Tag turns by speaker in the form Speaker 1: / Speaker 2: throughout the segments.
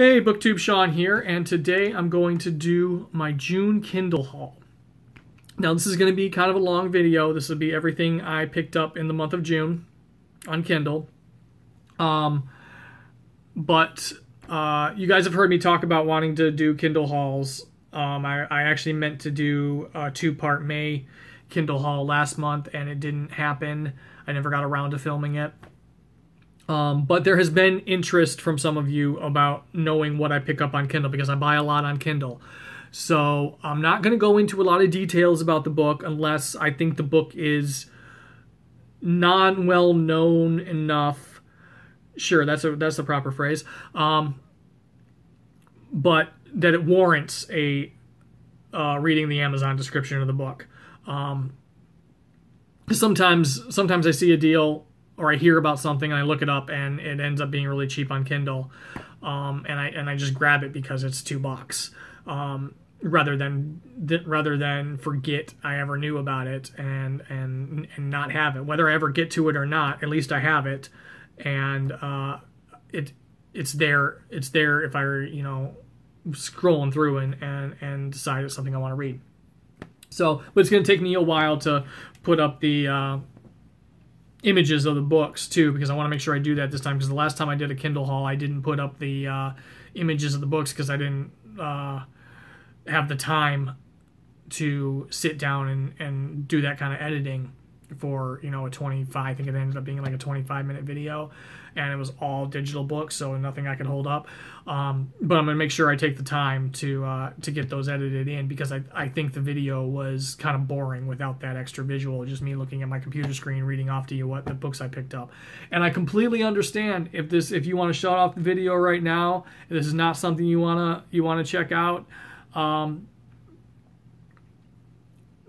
Speaker 1: Hey, BookTube Sean here, and today I'm going to do my June Kindle haul. Now, this is going to be kind of a long video. This will be everything I picked up in the month of June on Kindle. But you guys have heard me talk about wanting to do Kindle hauls. I actually meant to do a two-part May Kindle haul last month, and it didn't happen. I never got around to filming it. But there has been interest from some of you about knowing what I pick up on Kindle because I buy a lot on Kindle. So I'm not going to go into a lot of details about the book unless I think the book is non-well-known enough. Sure, that's the proper phrase. But that it warrants a reading the Amazon description of the book. Sometimes I see a deal or I hear about something and I look it up and it ends up being really cheap on Kindle, and I just grab it because it's $2, rather than forget I ever knew about it and not have it. Whether I ever get to it or not, at least I have it, and it's there if I scrolling through and decide it's something I want to read. So, but it's going to take me a while to put up the images of the books too, because I want to make sure I do that this time, because the last time I did a Kindle haul I didn't put up the images of the books because I didn't have the time to sit down and do that kind of editing for a 25, I think it ended up being like a 25-minute video, and it was all digital books, so nothing I could hold up. But I'm gonna make sure I take the time to get those edited in, because I think the video was kind of boring without that extra visual, just me looking at my computer screen reading off to you what the books I picked up. And I completely understand if you want to shut off the video right now, if this is not something you wanna check out.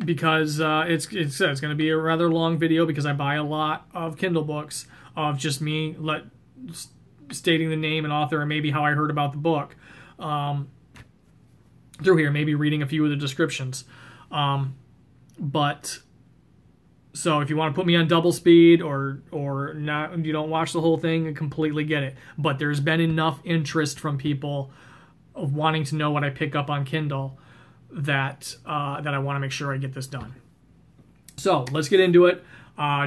Speaker 1: Because it's going to be a rather long video, because I buy a lot of Kindle books of just me stating the name and author and maybe how I heard about the book through here, maybe reading a few of the descriptions. But so if you want to put me on double speed or not, you don't watch the whole thing, I completely get it. But there's been enough interest from people of wanting to know what I pick up on Kindle that I want to make sure I get this done. So let's get into it.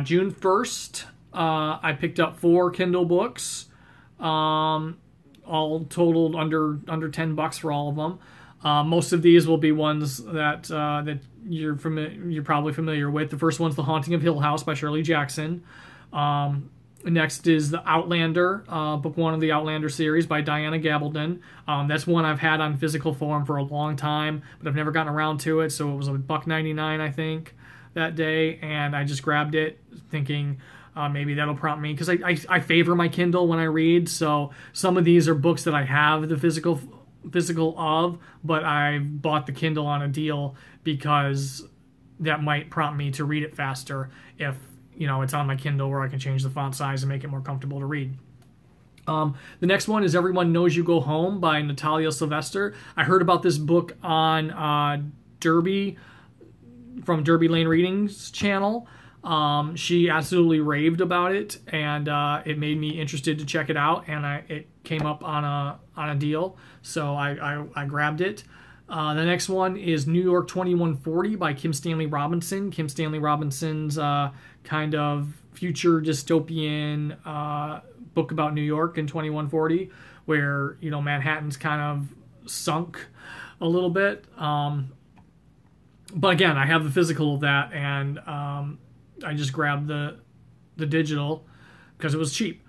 Speaker 1: June 1st, I picked up 4 Kindle books, all totaled under $10 for all of them. Most of these will be ones that you're probably familiar with. The first one's The Haunting of Hill House by Shirley Jackson. Next is the Outlander, book 1 of the Outlander series by Diana Gabaldon. That's one I've had on physical form for a long time, but I've never gotten around to it, so it was $1.99, I think, that day, and I just grabbed it thinking maybe that'll prompt me, because I favor my Kindle when I read, so some of these are books that I have the physical of, but I bought the Kindle on a deal because that might prompt me to read it faster if it's on my Kindle, where I can change the font size and make it more comfortable to read. The next one is Everyone Knows You Go Home by Natalia Sylvester. I heard about this book on Derby, from Derby Lane Readings channel. She absolutely raved about it, and it made me interested to check it out, and it came up on a deal, so I grabbed it. The next one is New York 2140 by Kim Stanley Robinson. Kim Stanley Robinson's kind of future dystopian book about New York in 2140, where Manhattan's kind of sunk a little bit. But again, I have the physical of that, and I just grabbed the digital because it was cheap.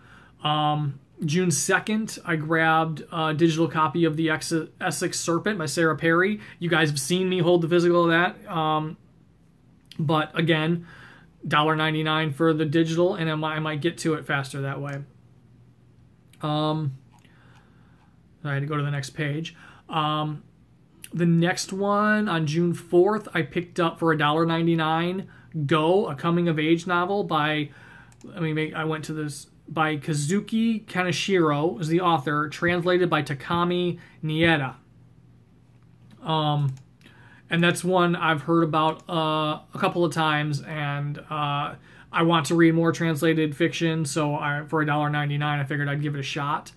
Speaker 1: June 2nd, I grabbed a digital copy of The Essex Serpent by Sarah Perry. You guys have seen me hold the physical of that. But again, $1.99 for the digital, and I might get to it faster that way. I had to go to the next page. The next one, on June 4th, I picked up for $1.99, Go, a coming-of-age novel by, I went to this, by Kazuki Kaneshiro is the author, translated by Takami Nieda. And that's one I've heard about a couple of times, and I want to read more translated fiction, so for $1.99 I figured I'd give it a shot.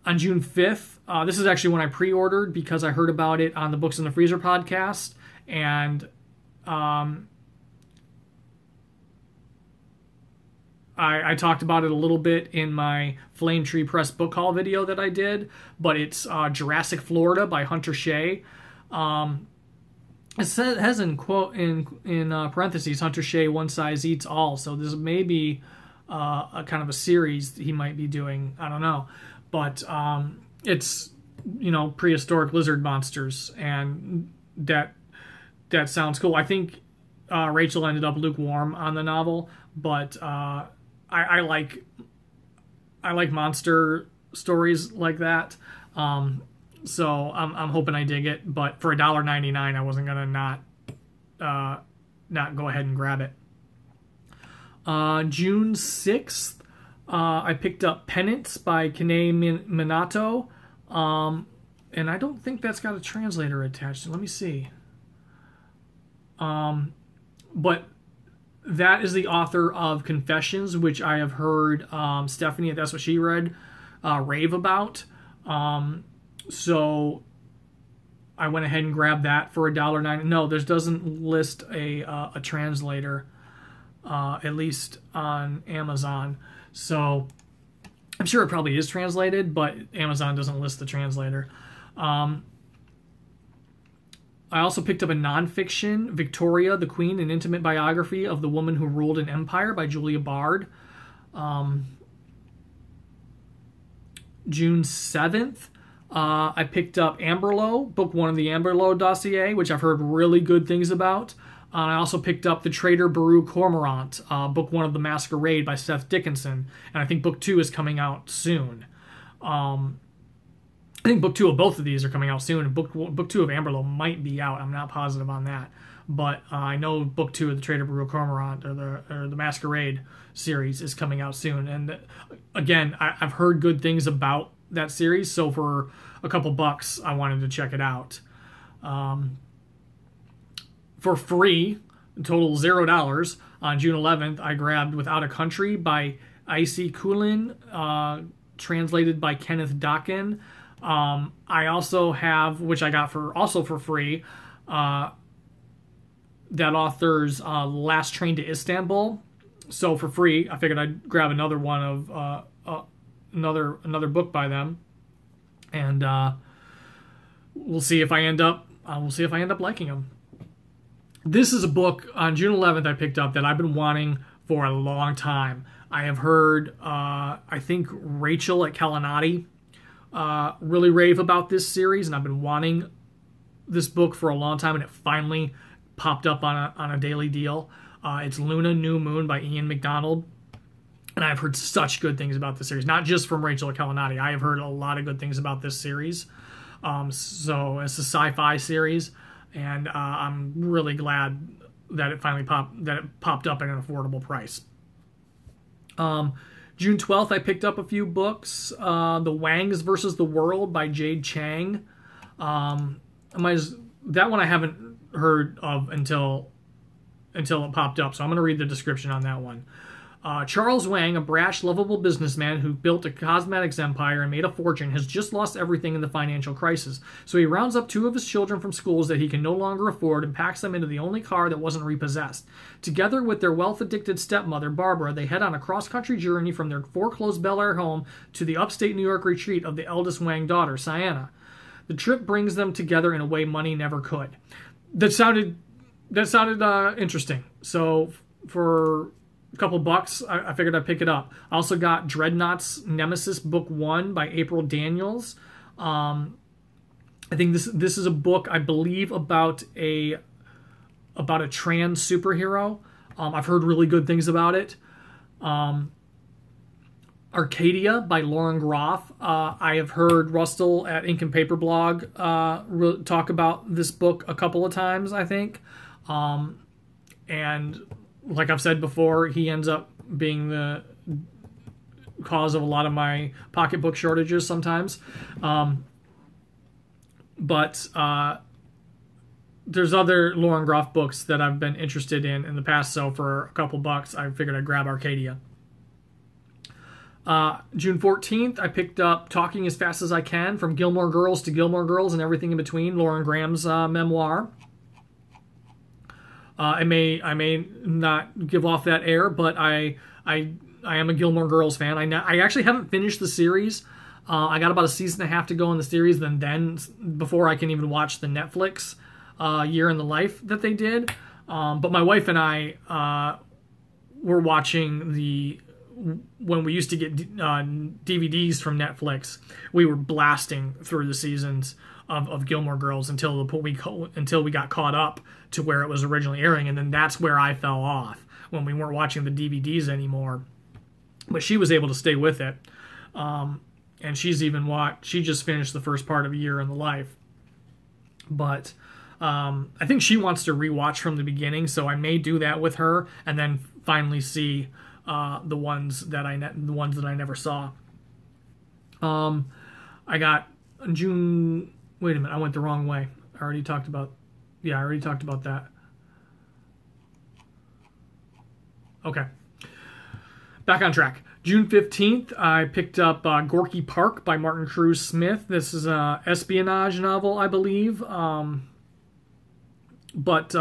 Speaker 1: On June 5th, this is actually when I pre-ordered because I heard about it on the Books in the Freezer podcast, and I talked about it a little bit in my Flame Tree Press book haul video that I did, but it's Jurassic Florida by Hunter Shea. It has in parentheses, Hunter Shea, one size eats all, so this may be a kind of a series he might be doing. I don't know. But it's, prehistoric lizard monsters, and that sounds cool. I think Rachel ended up lukewarm on the novel, but I like monster stories like that. So I'm hoping I dig it. But for $1.99, I wasn't gonna not go ahead and grab it. June 6th. I picked up Tenants by Kane Minato, and I don't think that's got a translator attached. Let me see. But that is the author of Confessions, which I have heard Stephanie, that's what she read, rave about. So I went ahead and grabbed that for $1.09. No, there doesn't list a translator, at least on Amazon. So I'm sure it probably is translated, but Amazon doesn't list the translator. I also picked up a nonfiction, Victoria, the Queen, an intimate biography of the woman who ruled an empire by Julia Bard. June 7th, I picked up Amberlow, book 1 of the Amberlow dossier, which I've heard really good things about. I also picked up The Traitor Baru Cormorant, book 1 of The Masquerade by Seth Dickinson, and I think book 2 is coming out soon. I think book 2 of both of these are coming out soon, and book 2 of Amberlow might be out. I'm not positive on that, but I know book 2 of The Traitor Baru Cormorant or the Masquerade series is coming out soon. And again, I've heard good things about that series, so for a couple bucks, I wanted to check it out. For free, total $0, on June 11th, I grabbed Without a Country by Icy Kulin, translated by Kenneth Dokken. I also have, which I got for free, that author's Last Train to Istanbul. So for free, I figured I'd grab another one of another book by them, and we'll see if I end up liking them. This is a book on June 11th I picked up that I've been wanting for a long time. I have heard, I think Rachel at Kalinati really rave about this series, and I've been wanting this book for a long time, and it finally popped up on a daily deal. It's Luna New Moon by Ian McDonald, and I've heard such good things about this series. Not just from Rachel at Kalinati. I have heard a lot of good things about this series. So it's a sci-fi series, and I'm really glad that it finally popped up at an affordable price. June 12th, I picked up a few books. The Wangs versus the World by Jade Chang. That one I haven't heard of until it popped up, so I'm going to read the description on that one. Charles Wang, a brash, lovable businessman who built a cosmetics empire and made a fortune, has just lost everything in the financial crisis. So he rounds up 2 of his children from schools that he can no longer afford and packs them into the only car that wasn't repossessed. Together with their wealth-addicted stepmother, Barbara, they head on a cross-country journey from their foreclosed Bel Air home to the upstate New York retreat of the eldest Wang daughter, Sienna. The trip brings them together in a way money never could. That sounded interesting. So for a couple bucks, I figured I'd pick it up. I also got Dreadnots Nemesis book 1 by April Daniels. I think this is a book, I believe, about a trans superhero. I've heard really good things about it. Arcadia by Lauren Groff. I have heard Rustle at Ink and Paper Blog talk about this book a couple of times, I think. And like I've said before, he ends up being the cause of a lot of my pocketbook shortages sometimes. But there's other Lauren Groff books that I've been interested in the past, so for a couple bucks, I figured I'd grab Arcadia. June 14th, I picked up Talking as Fast as I Can, From Gilmore Girls to Gilmore Girls and Everything in Between, Lauren Graham's memoir. I may not give off that air, but I am a Gilmore Girls fan. I actually haven't finished the series. I got about a season and a half to go in the series, then before I can even watch the Netflix Year in the Life that they did. But my wife and I were watching when we used to get DVDs from Netflix, we were blasting through the seasons of Gilmore Girls until we got caught up to where it was originally airing, and then that's where I fell off when we weren't watching the DVDs anymore. But she was able to stay with it, and she just finished the first part of A Year in the Life. But I think she wants to rewatch from the beginning, so I may do that with her, and then finally see the ones that I never saw. I got June. Wait a minute, I went the wrong way. I already talked about that. Okay, back on track. June 15th, I picked up Gorky Park by Martin Cruz Smith. This is an espionage novel, I believe. But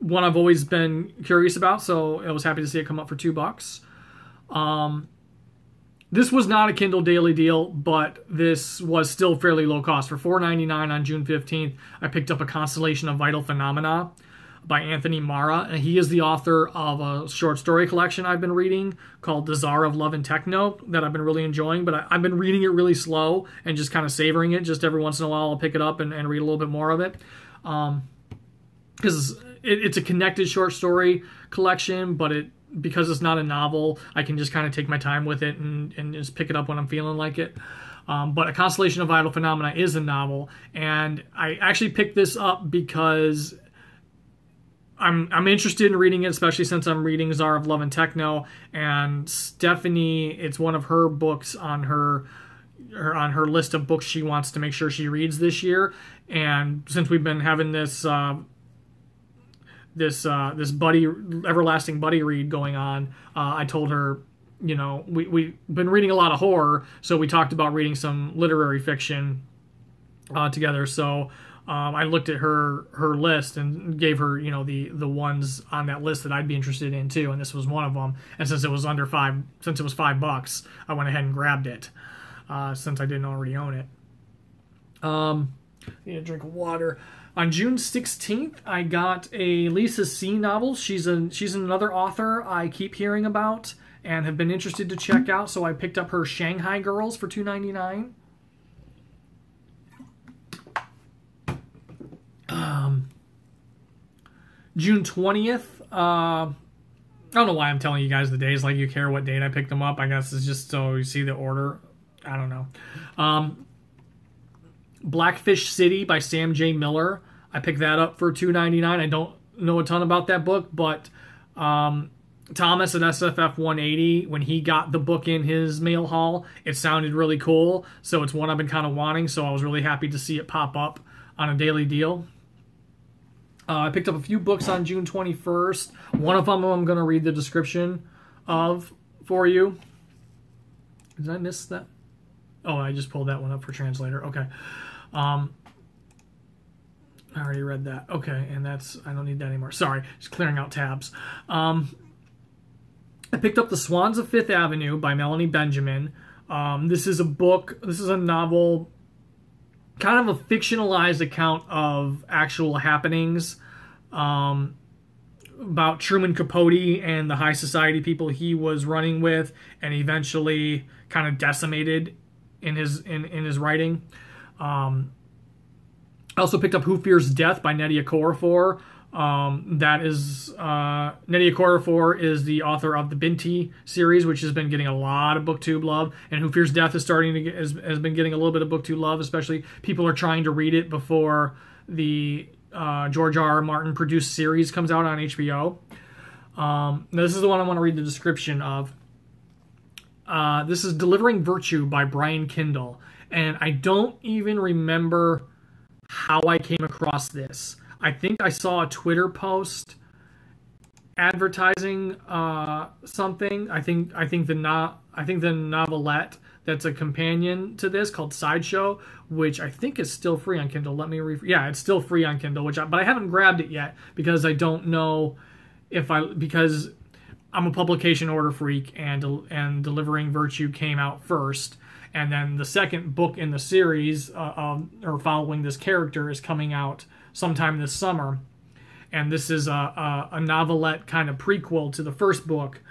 Speaker 1: one I've always been curious about, so I was happy to see it come up for $2. This was not a Kindle Daily deal, but this was still fairly low cost. For $4.99 on June 15th, I picked up A Constellation of Vital Phenomena by Anthony Mara, and he is the author of a short story collection I've been reading called The Czar of Love and Techno that I've been really enjoying, but I've been reading it really slow and just kind of savoring it. Just every once in a while I'll pick it up and read a little bit more of it. Because it's a connected short story collection, but because it's not a novel, I can just kind of take my time with it and just pick it up when I'm feeling like it. But A Constellation of Vital Phenomena is a novel, and I actually picked this up because I'm interested in reading it, especially since I'm reading Czar of Love and Techno, and Stephanie, it's one of her books on her list of books she wants to make sure she reads this year. And since we've been having this everlasting buddy read going on, I told her, we've been reading a lot of horror, so we talked about reading some literary fiction together. So I looked at her list and gave her, the ones on that list that I'd be interested in too, and this was one of them. And since it was $5, I went ahead and grabbed it, since I didn't already own it. Need a drink of water. On June 16th, I got a Lisa C. novel. She's another author I keep hearing about and have been interested to check out, so I picked up her Shanghai Girls for $2.99. June 20th, I don't know why I'm telling you guys the days like you care what date I picked them up. I guess it's just so you see the order. I don't know. Blackfish City by Sam J. Miller. I picked that up for $2.99. I don't know a ton about that book, but Thomas at SFF 180, when he got the book in his mail haul, it sounded really cool. So it's one I've been kind of wanting, so I was really happy to see it pop up on a daily deal. I picked up a few books on June 21st. One of them I'm going to read the description of for you. Did I miss that? Oh, I just pulled that one up for translator. Okay. I already read that. Okay, and I don't need that anymore. Sorry, just clearing out tabs. I picked up The Swans of Fifth Avenue by Melanie Benjamin. This is a novel, kind of a fictionalized account of actual happenings about Truman Capote and the high society people he was running with, and eventually kind of decimated in his writing. I also picked up Who Fears Death by Nnedi Okorafor. Nnedi Okorafor is the author of the Binti series, which has been getting a lot of BookTube love, and Who Fears Death has been getting a little bit of BookTube love, especially people are trying to read it before the George R.R. Martin produced series comes out on HBO. This is the one I want to read the description of. This is Delivering Virtue by Brian Kindle, and I don't even remember how I came across this. I think I saw a Twitter post, advertising something. I think the novelette that's a companion to this called Sideshow, which I think is still free on Kindle. Let me yeah, it's still free on Kindle, but I haven't grabbed it yet because I don't know because I'm a publication order freak, and Delivering Virtue came out first, and then the second book in the series or following this character is coming out sometime this summer. And this is a novelette kind of prequel to the first book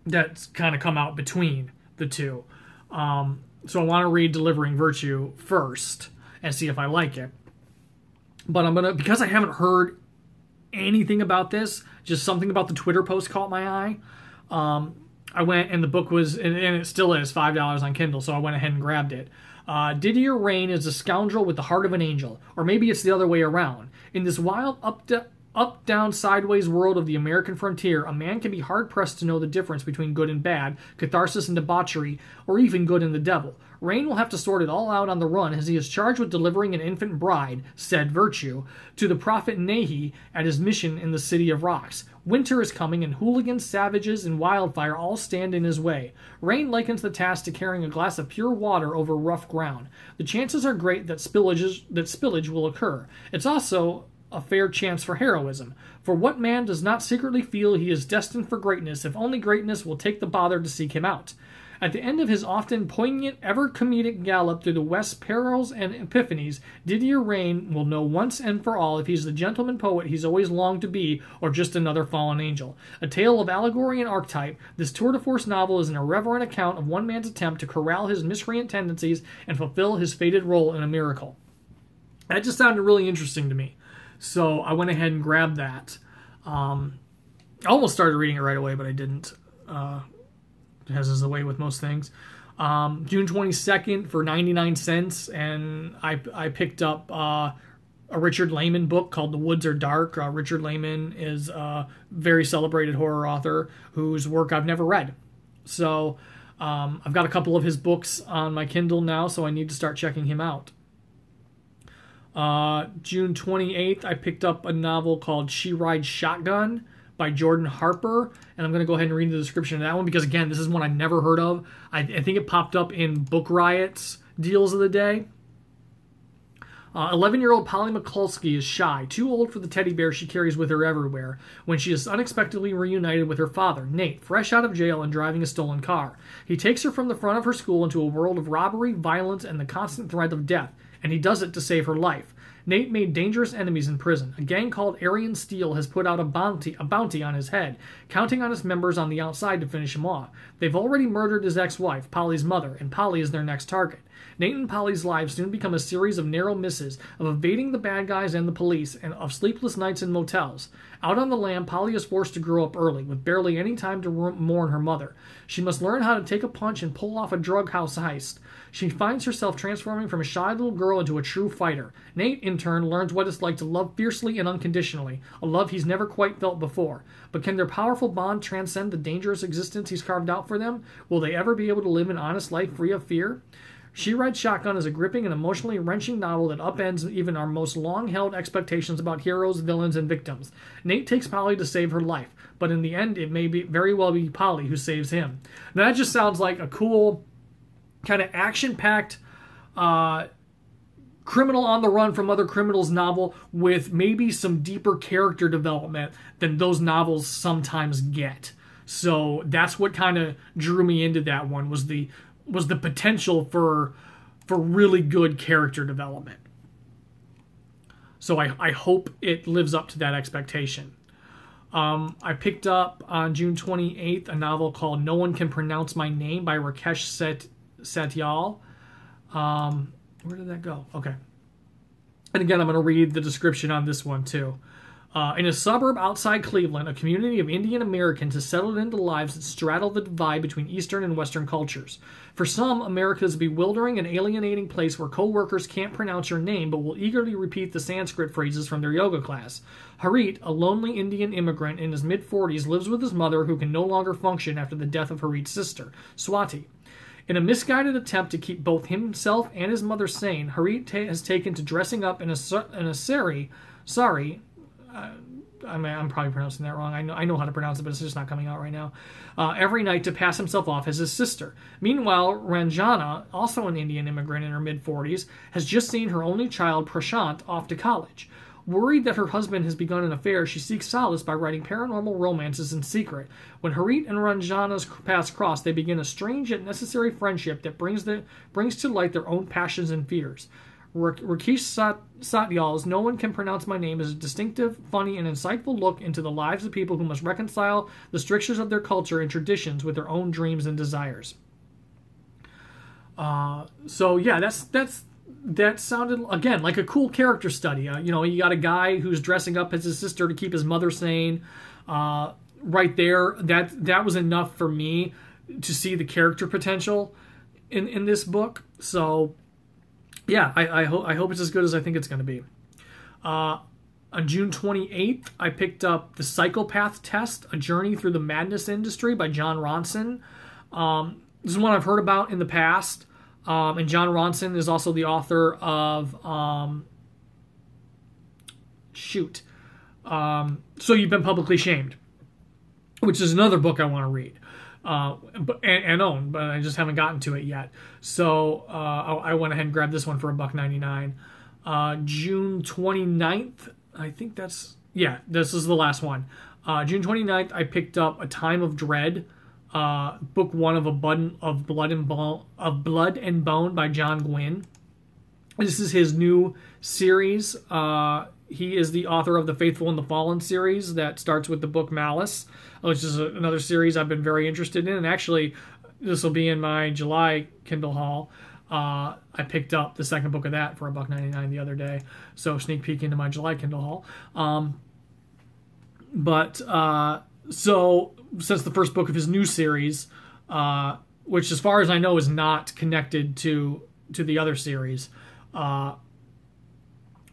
Speaker 1: that's kind of come out between the two. So I want to read Delivering Virtue first and see if I like it. But because I haven't heard anything about this, just something about the Twitter post caught my eye. I went, and the book was, and it still is, $5 on Kindle, so I went ahead and grabbed it. Didier Rain is a scoundrel with the heart of an angel, or maybe it's the other way around. In this wild, up, down, sideways world of the American frontier, a man can be hard-pressed to know the difference between good and bad, catharsis and debauchery, or even good and the devil. Rain will have to sort it all out on the run as he is charged with delivering an infant bride, said Virtue, to the prophet Nahi at his mission in the City of Rocks. Winter is coming, and hooligans, savages, and wildfire all stand in his way. Rain likens the task to carrying a glass of pure water over rough ground. The chances are great that spillage will occur. It's also a fair chance for heroism. For what man does not secretly feel he is destined for greatness if only greatness will take the bother to seek him out? At the end of his often poignant, ever-comedic gallop through the West's perils and epiphanies, Didier Rain will know once and for all if he's the gentleman poet he's always longed to be or just another fallen angel. A tale of allegory and archetype, this tour-de-force novel is an irreverent account of one man's attempt to corral his miscreant tendencies and fulfill his fated role in a miracle. That just sounded really interesting to me. So I went ahead and grabbed that. I almost started reading it right away, but I didn't. As is the way with most things. June 22nd for 99 cents, and I picked up a Richard Lehman book called The Woods Are Dark. Richard Lehman is a very celebrated horror author whose work I've never read. So I've got a couple of his books on my Kindle now, so I need to start checking him out. June 28th, I picked up a novel called She Rides Shotgun by Jordan Harper, and I'm going to go ahead and read the description of that one because, again, this is one I never heard of. I think it popped up in Book Riot's deals of the day. 11-year-old Polly McCluskey is shy, too old for the teddy bear she carries with her everywhere, when she is unexpectedly reunited with her father, Nate, fresh out of jail and driving a stolen car. He takes her from the front of her school into a world of robbery, violence, and the constant threat of death, and he does it to save her life. Nate made dangerous enemies in prison. A gang called Aryan Steel has put out a bounty on his head, counting on its members on the outside to finish him off. They've already murdered his ex-wife, Polly's mother, and Polly is their next target. Nate and Polly's lives soon become a series of narrow misses, of evading the bad guys and the police, and of sleepless nights in motels. Out on the lam, Polly is forced to grow up early, with barely any time to mourn her mother. She must learn how to take a punch and pull off a drug house heist. She finds herself transforming from a shy little girl into a true fighter. Nate, in turn, learns what it's like to love fiercely and unconditionally, a love he's never quite felt before. But can their powerful bond transcend the dangerous existence he's carved out for them? Will they ever be able to live an honest life free of fear? She Rides Shotgun is a gripping and emotionally wrenching novel that upends even our most long-held expectations about heroes, villains, and victims. Nate takes Polly to save her life, but in the end, it may very well be Polly who saves him. Now, that just sounds like a cool, kind of action-packed, criminal on the run from other criminals novel with maybe some deeper character development than those novels sometimes get. So that's what kind of drew me into that one, was the potential for really good character development. So I hope it lives up to that expectation. I picked up on June 28th a novel called No One Can Pronounce My Name by Rakesh Satyal. Where did that go? Okay. And again, I'm going to read the description on this one too. In a suburb outside Cleveland, a community of Indian Americans has settled into lives that straddle the divide between Eastern and Western cultures. For some, America is a bewildering and alienating place where co-workers can't pronounce your name but will eagerly repeat the Sanskrit phrases from their yoga class. Harit, a lonely Indian immigrant in his mid-40s, lives with his mother who can no longer function after the death of Harit's sister, Swati. In a misguided attempt to keep both himself and his mother sane, Harit has taken to dressing up in a sari, I mean, I'm probably pronouncing that wrong. I know how to pronounce it, but it's just not coming out right now. Every night to pass himself off as his sister. Meanwhile, Ranjana, also an Indian immigrant in her mid-40s, has just seen her only child, Prashant, off to college. Worried that her husband has begun an affair, she seeks solace by writing paranormal romances in secret. When Harit and Ranjana's paths cross, they begin a strange yet necessary friendship that brings to light their own passions and fears. Rakesh Satyal's No One Can Pronounce My Name is a distinctive, funny, and insightful look into the lives of people who must reconcile the strictures of their culture and traditions with their own dreams and desires. So yeah, that sounded, again, like a cool character study. You got a guy who's dressing up as his sister to keep his mother sane. Right there, that was enough for me to see the character potential in this book. So yeah, I hope it's as good as I think it's going to be. On June 28th, I picked up The Psychopath Test, A Journey Through the Madness Industry by Jon Ronson. This is one I've heard about in the past. And Jon Ronson is also the author of So You've Been Publicly Shamed, which is another book I want to read and own, but I just haven't gotten to it yet. So I went ahead and grabbed this one for $1.99. June 29th, I think this is the last one. June 29th, I picked up A Time of Dread, book 1 of Blood and Bone by John Gwynne. This is his new series. He is the author of the Faithful and the Fallen series that starts with the book Malice, which is another series I've been very interested in. And actually, this will be in my July Kindle haul. I picked up the second book of that for $1.99 the other day. So sneak peek into my July Kindle haul. So since the first book of his new series, which as far as I know is not connected to the other series, it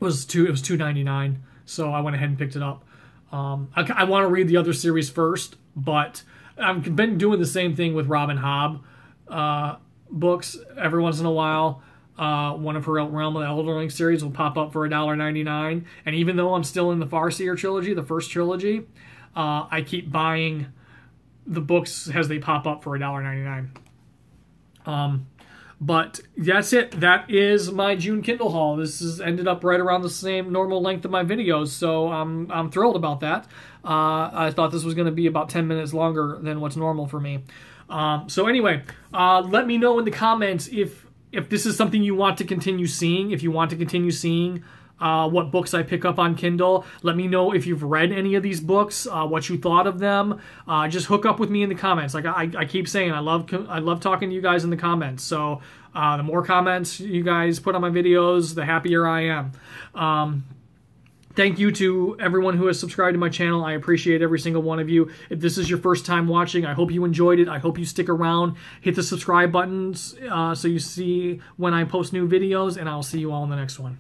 Speaker 1: was $2.99, so I went ahead and picked it up. I want to read the other series first, but I've been doing the same thing with Robin Hobb books. Every once in a while, one of her Realm of the Elderling series will pop up for $1.99, and even though I'm still in the Farseer trilogy, the first trilogy, I keep buying the books as they pop up for $1.99. But that's it. That is my June Kindle haul. This has ended up right around the same normal length of my videos, so I'm thrilled about that. I thought this was going to be about 10 minutes longer than what's normal for me. So anyway, let me know in the comments if this is something you want to continue seeing, if you want to continue seeing what books I pick up on Kindle. Let me know if you've read any of these books, what you thought of them. Just hook up with me in the comments. Like I keep saying, I love talking to you guys in the comments. So the more comments you guys put on my videos, the happier I am. Thank you to everyone who has subscribed to my channel. I appreciate every single one of you. If this is your first time watching, I hope you enjoyed it. I hope you stick around. Hit the subscribe buttons so you see when I post new videos, and I'll see you all in the next one.